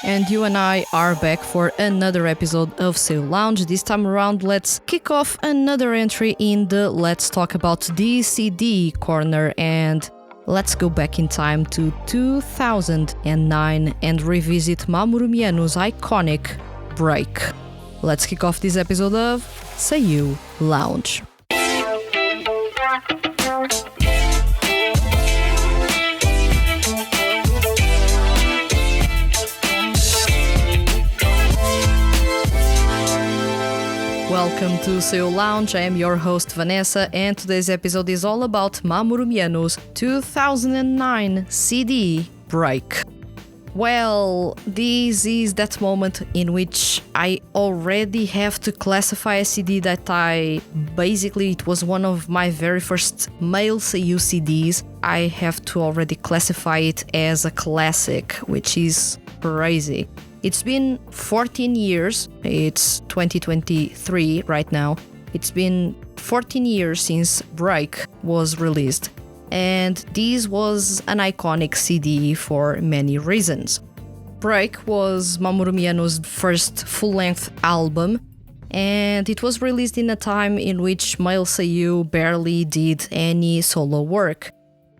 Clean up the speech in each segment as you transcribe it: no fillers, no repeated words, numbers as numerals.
And you and I are back for another episode of SEIYUU Lounge. This time around, let's kick off another entry in the Let's Talk About the CD corner, and let's go back in time to 2009 and revisit Mamoru Miyano's iconic Break. Let's kick off this episode of SEIYUU Lounge. Welcome to SEIYUU Lounge. I am your host Vanessa, and today's episode is all about Mamoru Miyano's 2009 CD Break. Well, this is that moment in which I already have to classify a CD that it was one of my very first male SEIYUU CDs. I have to already classify it as a classic, which is crazy. It's been 14 years, it's 2023 right now. It's been 14 years since Break was released, and this was an iconic CD for many reasons. Break was Mamoru Miyano's first full-length album, and it was released in a time in which male SEIYUU barely did any solo work.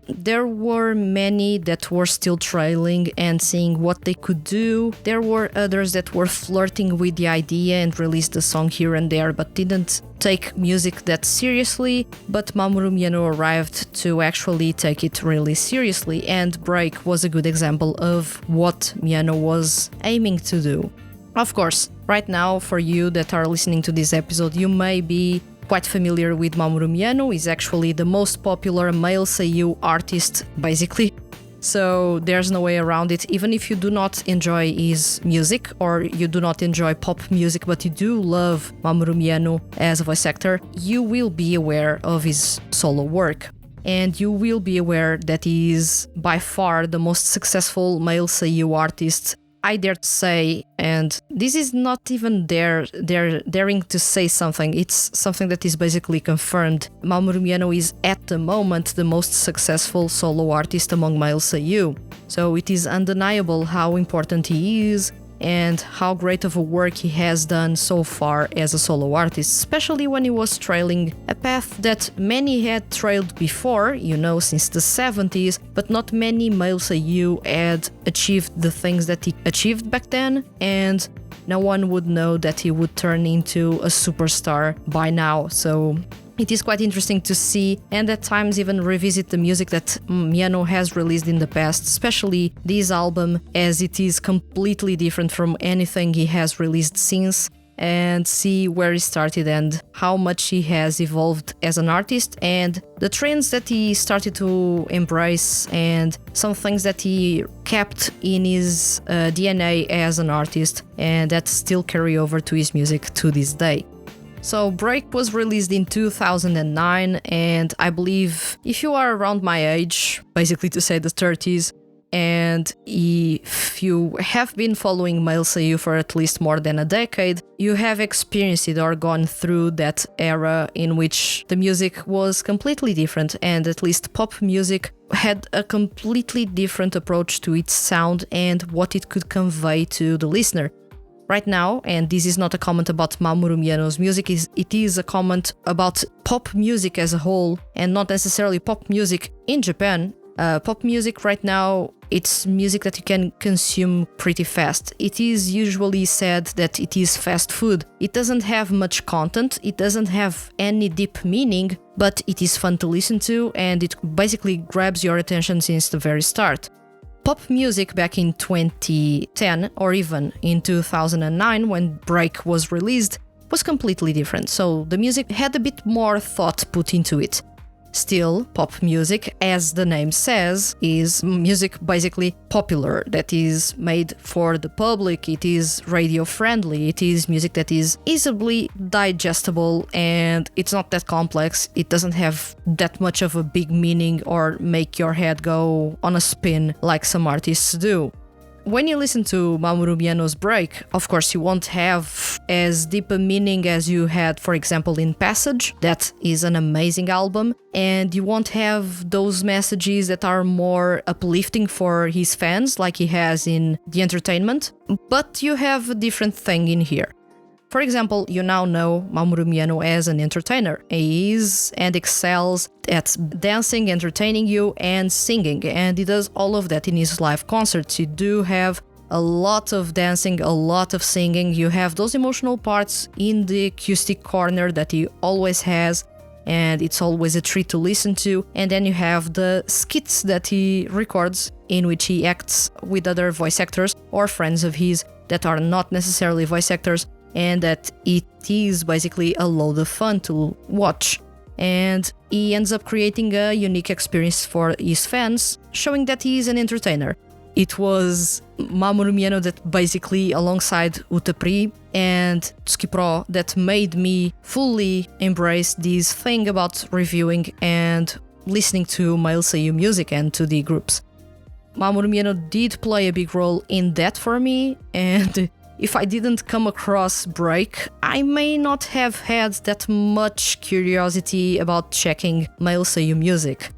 There were many that were still trailing and seeing what they could do. There were others that were flirting with the idea and released a song here and there but didn't take music that seriously. But Mamoru Miyano arrived to actually take it really seriously, and Break was a good example of what Miyano was aiming to do. Of course, right now, for you that are listening to this episode, you may be quite familiar with Mamoru Miyano. He's actually the most popular male SEIYUU artist, basically. So there's no way around it. Even if you do not enjoy his music, or you do not enjoy pop music, but you do love Mamoru Miyano as a voice actor, you will be aware of his solo work. And you will be aware that he is by far the most successful male SEIYUU artist, I dare to say, and this is not even daring to say something, it's something that is basically confirmed. Mamoru Miyano is at the moment the most successful solo artist among male SEIYUU. So it is undeniable how important he is and how great of a work he has done so far as a solo artist, especially when he was trailing a path that many had trailed before, since the 70s, but not many male SEIYUU had achieved the things that he achieved back then, and no one would know that he would turn into a superstar by now. So it is quite interesting to see, and at times even revisit the music that Miyano has released in the past, especially this album, as it is completely different from anything he has released since, and see where he started and how much he has evolved as an artist, and the trends that he started to embrace, and some things that he kept in his DNA as an artist, and that still carry over to his music to this day. So Break was released in 2009, and I believe if you are around my age, basically to say the 30s, and if you have been following male SEIYUU for at least more than a decade, you have experienced it or gone through that era in which the music was completely different, and at least pop music had a completely different approach to its sound and what it could convey to the listener. Right now, and this is not a comment about Mamoru Miyano's music, it is a comment about pop music as a whole, and not necessarily pop music in Japan. Pop music right now, it's music that you can consume pretty fast. It is usually said that it is fast food. It doesn't have much content, it doesn't have any deep meaning, but it is fun to listen to, and it basically grabs your attention since the very start. Pop music back in 2010 or even in 2009 when Break was released was completely different, so the music had a bit more thought put into it. Still, pop music, as the name says, is music basically popular, that is made for the public, it is radio friendly, it is music that is easily digestible, and it's not that complex, it doesn't have that much of a big meaning or make your head go on a spin like some artists do. When you listen to Mamoru Miyano's Break, of course you won't have as deep a meaning as you had, for example, in Passage. That is an amazing album, and you won't have those messages that are more uplifting for his fans like he has in The Entertainment, but you have a different thing in here. For example, you now know Mamoru Miyano as an entertainer. He is and excels at dancing, entertaining you, and singing, and he does all of that in his live concerts. You do have a lot of dancing, a lot of singing. You have those emotional parts in the acoustic corner that he always has, and it's always a treat to listen to. And then you have the skits that he records in which he acts with other voice actors or friends of his that are not necessarily voice actors, and that it is basically a load of fun to watch. And he ends up creating a unique experience for his fans, showing that he is an entertainer. It was Mamoru Miyano that basically, alongside Utapri and Tsuki Pro, that made me fully embrace this thing about reviewing and listening to male seiyuu music and to the groups. Mamoru Miyano did play a big role in that for me, and if I didn't come across Break, I may not have had that much curiosity about checking male seiyuu music.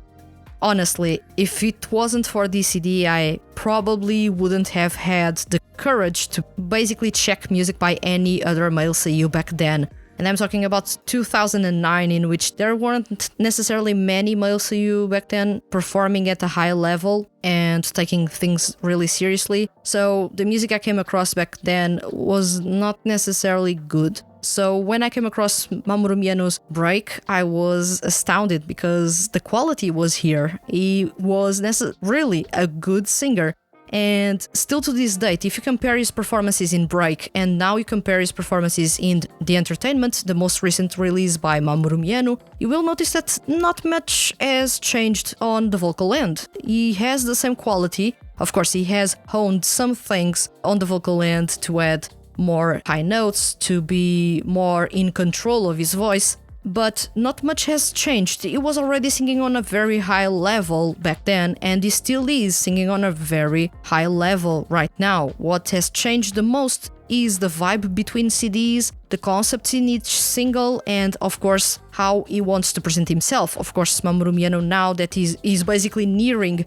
Honestly, if it wasn't for this CD, I probably wouldn't have had the courage to basically check music by any other male seiyuu back then. And I'm talking about 2009, in which there weren't necessarily many male seiyuu back then performing at a high level and taking things really seriously. So the music I came across back then was not necessarily good. So when I came across Mamoru Miyano's Break, I was astounded because the quality was here. He was really a good singer. And still to this date, if you compare his performances in Break and now you compare his performances in The Entertainment, the most recent release by Mamoru Miyano, you will notice that not much has changed on the vocal end. He has the same quality. Of course, he has honed some things on the vocal end to add more high notes, to be more in control of his voice. But not much has changed. He was already singing on a very high level back then, and he still is singing on a very high level right now. What has changed the most is the vibe between CDs, the concepts in each single, and of course how he wants to present himself. Of course, Mamoru Miyano, now that he's basically nearing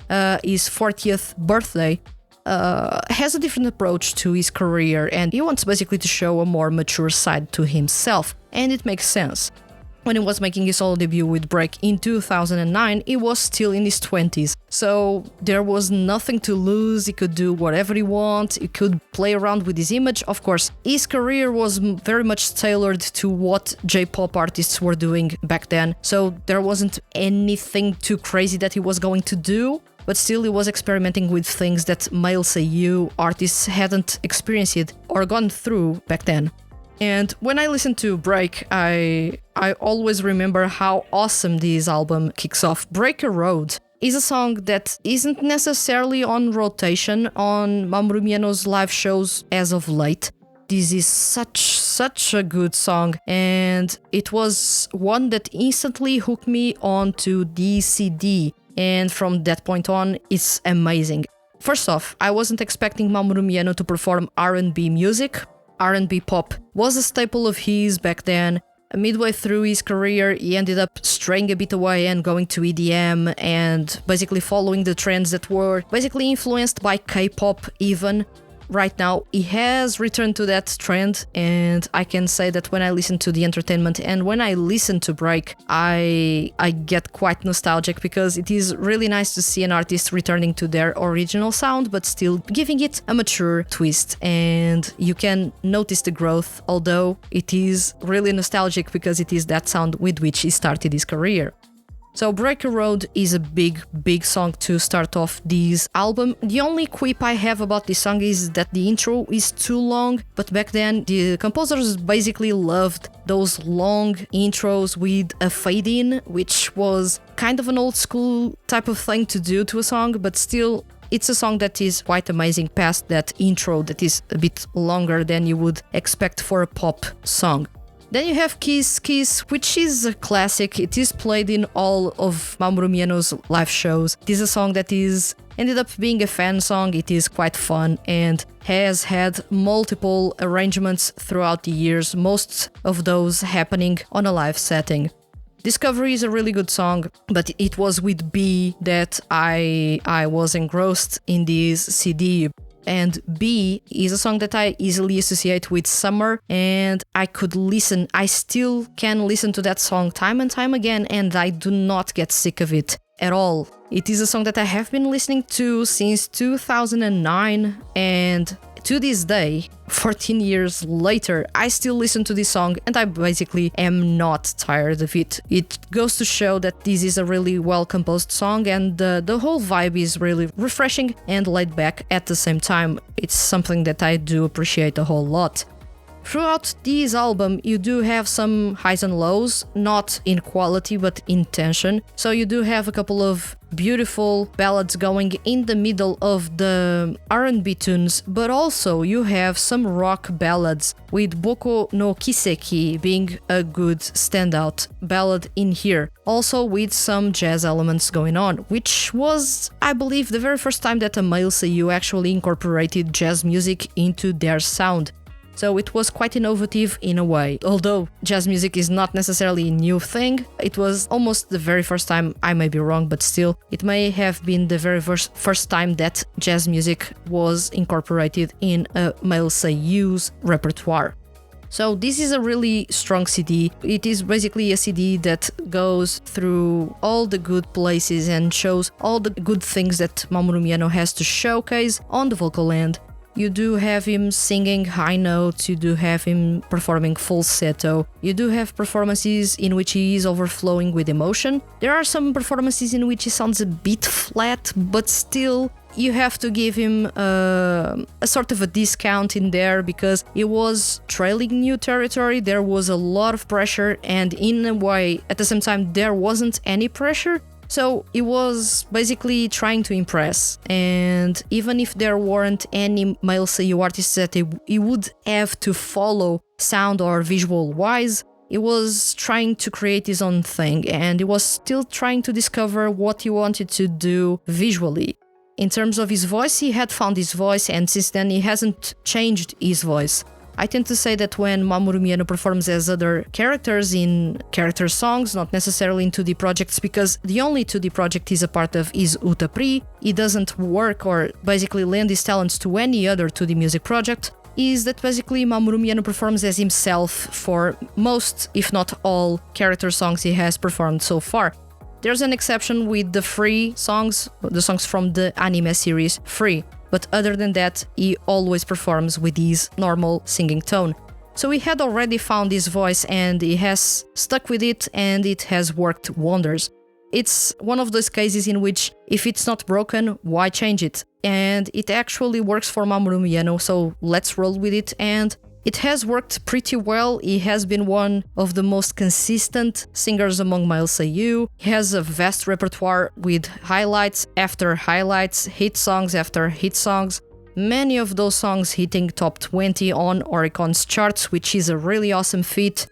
his 40th birthday, has a different approach to his career, and he wants basically to show a more mature side to himself, and it makes sense. When he was making his solo debut with Break in 2009, he was still in his 20s, so there was nothing to lose. He could do whatever he wants, he could play around with his image. Of course, his career was very much tailored to what J-pop artists were doing back then, so there wasn't anything too crazy that he was going to do, but still he was experimenting with things that male seiyuu artists hadn't experienced or gone through back then. And when I listen to Break, I always remember how awesome this album kicks off. Break a Road is a song that isn't necessarily on rotation on Mamoru Miyano's live shows as of late. This is such a good song, and it was one that instantly hooked me onto the CD, and from that point on, it's amazing. First off, I wasn't expecting Mamoru Miyano to perform R&B music. R&B pop was a staple of his back then. Midway through his career, he ended up straying a bit away and going to EDM and basically following the trends that were basically influenced by K-pop even. Right now, he has returned to that trend, and I can say that when I listen to The Entertainment and when I listen to Break, I get quite nostalgic, because it is really nice to see an artist returning to their original sound but still giving it a mature twist, and you can notice the growth, although it is really nostalgic because it is that sound with which he started his career. So Break a Road is a big song to start off this album. The only quip I have about this song is that the intro is too long, but back then the composers basically loved those long intros with a fade in, which was kind of an old school type of thing to do to a song, but still it's a song that is quite amazing past that intro that is a bit longer than you would expect for a pop song. Then you have Kiss Kiss, which is a classic. It is played in all of Mamoru Miyano's live shows. It is a song that is ended up being a fan song. It is quite fun and has had multiple arrangements throughout the years, most of those happening on a live setting. Discovery is a really good song, but it was with B that I was engrossed in this CD. And B is a song that I easily associate with summer, and I still can listen to that song time and time again, and I do not get sick of it at all. It is a song that I have been listening to since 2009, and to this day, 14 years later, I still listen to this song and I basically am not tired of it. It goes to show that this is a really well-composed song, and the whole vibe is really refreshing and laid back at the same time. It's something that I do appreciate a whole lot. Throughout this album, you do have some highs and lows, not in quality but in tension. So you do have a couple of beautiful ballads going in the middle of the R&B tunes, but also you have some rock ballads, with Boko no Kiseki being a good standout ballad in here. Also with some jazz elements going on, which was, I believe, the very first time that a male seiyuu actually incorporated jazz music into their sound. So it was quite innovative in a way. Although jazz music is not necessarily a new thing, it was almost the very first time, I may be wrong, but still, it may have been the very first time that jazz music was incorporated in a male seiyuu's repertoire. So this is a really strong CD. It is basically a CD that goes through all the good places and shows all the good things that Mamoru Miyano has to showcase on the vocal end. You do have him singing high notes, you do have him performing falsetto, you do have performances in which he is overflowing with emotion. There are some performances in which he sounds a bit flat, but still you have to give him a sort of a discount in there because he was trailing new territory, there was a lot of pressure, and in a way, at the same time, there wasn't any pressure. So he was basically trying to impress, and even if there weren't any male seiyuu artists that he would have to follow sound or visual wise, he was trying to create his own thing, and he was still trying to discover what he wanted to do visually. In terms of his voice, he had found his voice, and since then he hasn't changed his voice. I tend to say that when Mamoru Miyano performs as other characters in character songs, not necessarily in 2D projects, because the only 2D project he's a part of is Utapri, he doesn't work or basically lend his talents to any other 2D music project, is that basically Mamoru Miyano performs as himself for most, if not all, character songs he has performed so far. There's an exception with the Free songs, the songs from the anime series Free. But other than that, he always performs with his normal singing tone. So he had already found his voice and he has stuck with it, and it has worked wonders. It's one of those cases in which if it's not broken, why change it? And it actually works for Mamoru Miyano, so let's roll with it, and it has worked pretty well. He has been one of the most consistent singers among male seiyuu. He has a vast repertoire with highlights after highlights, hit songs after hit songs. Many of those songs hitting top 20 on Oricon's charts, which is a really awesome feat.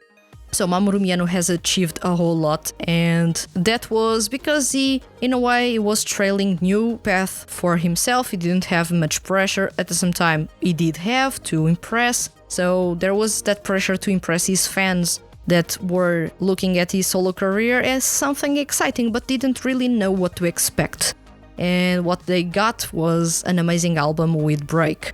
So Mamoru Miyano has achieved a whole lot, and that was because he, in a way, was trailing new path for himself. He didn't have much pressure. At the same time, he did have to impress. So there was that pressure to impress his fans that were looking at his solo career as something exciting but didn't really know what to expect. And what they got was an amazing album with Break.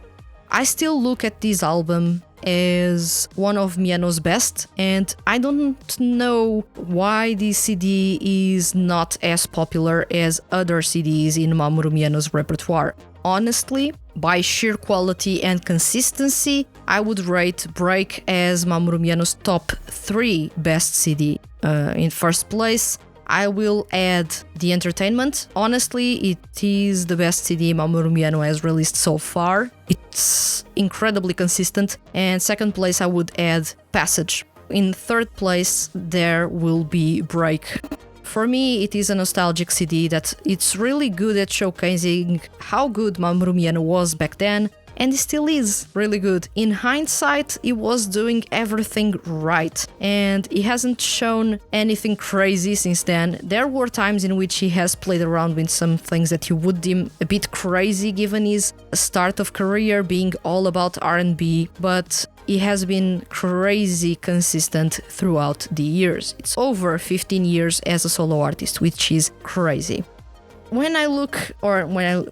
I still look at this album as one of Miyano's best, and I don't know why this CD is not as popular as other CDs in Mamoru Miyano's repertoire. Honestly, by sheer quality and consistency, I would rate Break as Mamoru Miyano's top 3 best CD. In first place, I will add The Entertainment. Honestly, it is the best CD Mamoru Miyano has released so far. It's incredibly consistent. And second place, I would add Passage. In third place, there will be Break. For me, it is a nostalgic CD that it's really good at showcasing how good Mamoru Miyano was back then, and it still is really good. In hindsight, he was doing everything right, and he hasn't shown anything crazy since then. There were times in which he has played around with some things that you would deem a bit crazy given his start of career being all about R&B, but he has been crazy consistent throughout the years. It's over 15 years as a solo artist, which is crazy. When I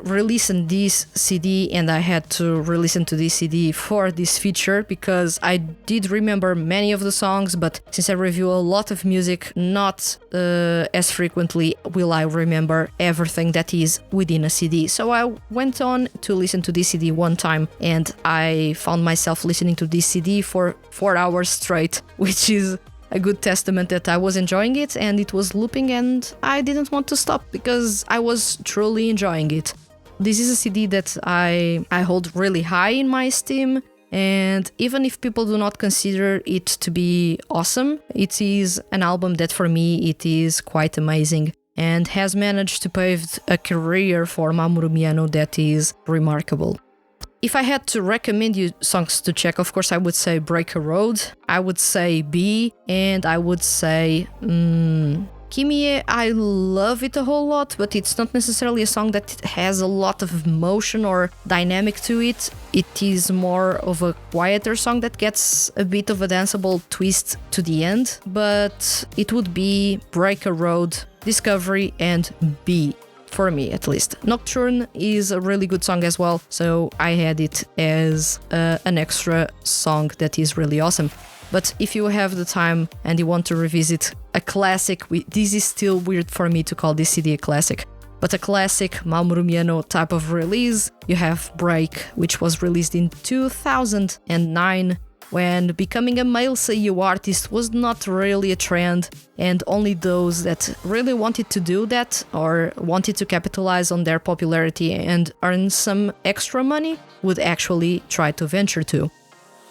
re-listened this CD, and I had to re-listen to this CD for this feature because I did remember many of the songs, but since I review a lot of music, not as frequently will I remember everything that is within a CD. So I went on to listen to this CD one time, and I found myself listening to this CD for 4 hours straight, which is a good testament that I was enjoying it and it was looping and I didn't want to stop because I was truly enjoying it. This is a CD that I hold really high in my esteem, and even if people do not consider it to be awesome, it is an album that for me it is quite amazing and has managed to pave a career for Mamoru Miyano that is remarkable. If I had to recommend you songs to check, of course I would say Break a Road, I would say B, and I would say Kimie. I love it a whole lot, but it's not necessarily a song that has a lot of emotion or dynamic to it. It is more of a quieter song that gets a bit of a danceable twist to the end, but it would be Break a Road, Discovery, and B. For me, at least. Nocturne is a really good song as well, so I had it as an extra song that is really awesome. But if you have the time and you want to revisit a classic, this is still weird for me to call this CD a classic, but a classic Mamoru Miyano type of release, you have Break, which was released in 2009, when becoming a male SEIYUU artist was not really a trend, and only those that really wanted to do that or wanted to capitalize on their popularity and earn some extra money would actually try to venture to.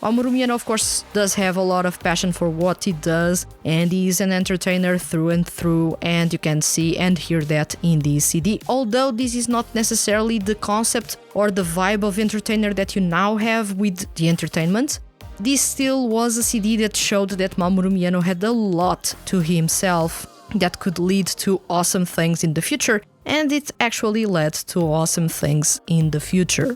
Mamoru Miyano, of course, does have a lot of passion for what he does, and he's an entertainer through and through, and you can see and hear that in this CD. Although this is not necessarily the concept or the vibe of entertainer that you now have with the entertainment, this still was a CD that showed that Mamoru Miyano had a lot to himself that could lead to awesome things in the future, and it actually led to awesome things in the future.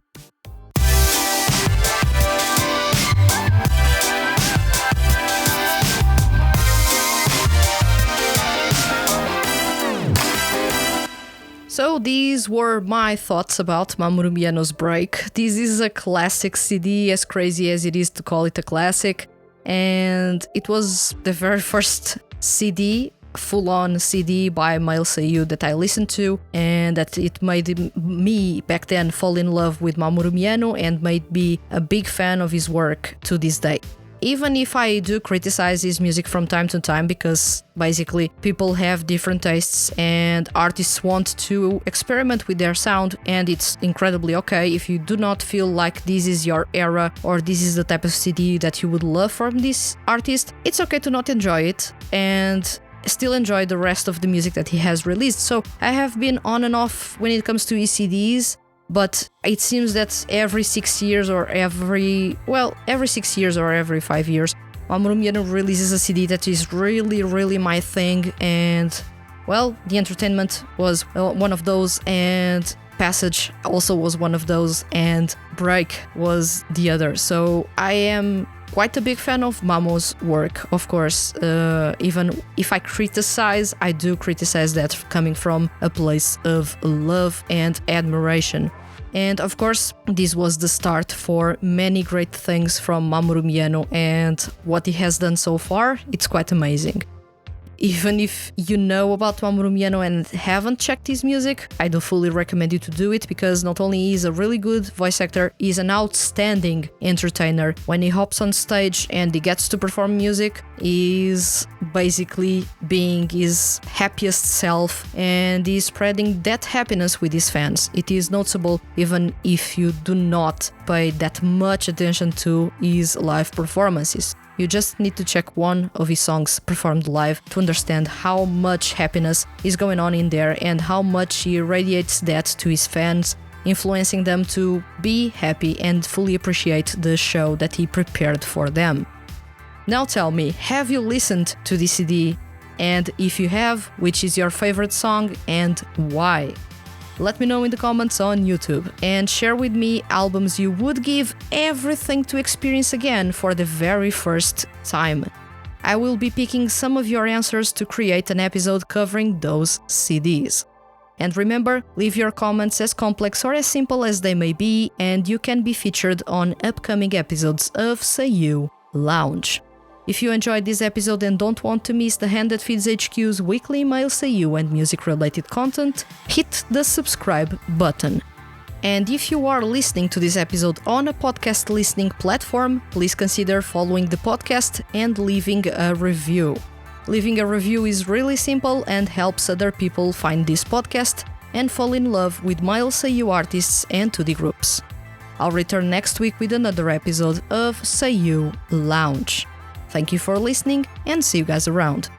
So these were my thoughts about Mamoru Miyano's Break. This is a classic CD, as crazy as it is to call it a classic, and it was the very first CD, full-on CD by male SEIYUU that I listened to, and that it made me back then fall in love with Mamoru Miyano and made me a big fan of his work to this day. Even if I do criticize his music from time to time, because basically people have different tastes and artists want to experiment with their sound, and it's incredibly okay if you do not feel like this is your era or this is the type of CD that you would love from this artist, it's okay to not enjoy it and still enjoy the rest of the music that he has released. So I have been on and off when it comes to his CDs, but it seems that every 6 years or every 6 years or every 5 years, Mamoru Miyano releases a CD that is really, really my thing, and, well, The Entertainment was one of those, and Passage also was one of those, and Break was the other. So I am quite a big fan of Mamo's work, of course. Even if I criticize, I do criticize that coming from a place of love and admiration. And of course, this was the start for many great things from Mamoru Miyano, and what he has done so far, it's quite amazing. Even if you know about Mamoru Miyano and haven't checked his music, I do fully recommend you to do it, because not only is a really good voice actor, he's an outstanding entertainer. When he hops on stage and he gets to perform music, he's basically being his happiest self, and he's spreading that happiness with his fans. It is noticeable even if you do not pay that much attention to his live performances. You just need to check one of his songs performed live to understand how much happiness is going on in there and how much he radiates that to his fans influencing them to be happy and fully appreciate the show that he prepared for them. Now tell me, have you listened to this CD? And if you have, which is your favorite song and why? Let me know in the comments on YouTube and share with me albums you would give everything to experience again for the very first time. I will be picking some of your answers to create an episode covering those CDs. And remember, leave your comments as complex or as simple as they may be, and you can be featured on upcoming episodes of SEIYUU Lounge. If you enjoyed this episode and don't want to miss the hand that feeds HQ's weekly email SEIYUU and music-related content, hit the subscribe button. And if you are listening to this episode on a podcast listening platform, please consider following the podcast and leaving a review. Leaving a review is really simple and helps other people find this podcast and fall in love with male SEIYUU artists and 2D groups. I'll return next week with another episode of SEIYUU Lounge. Thank you for listening and see you guys around.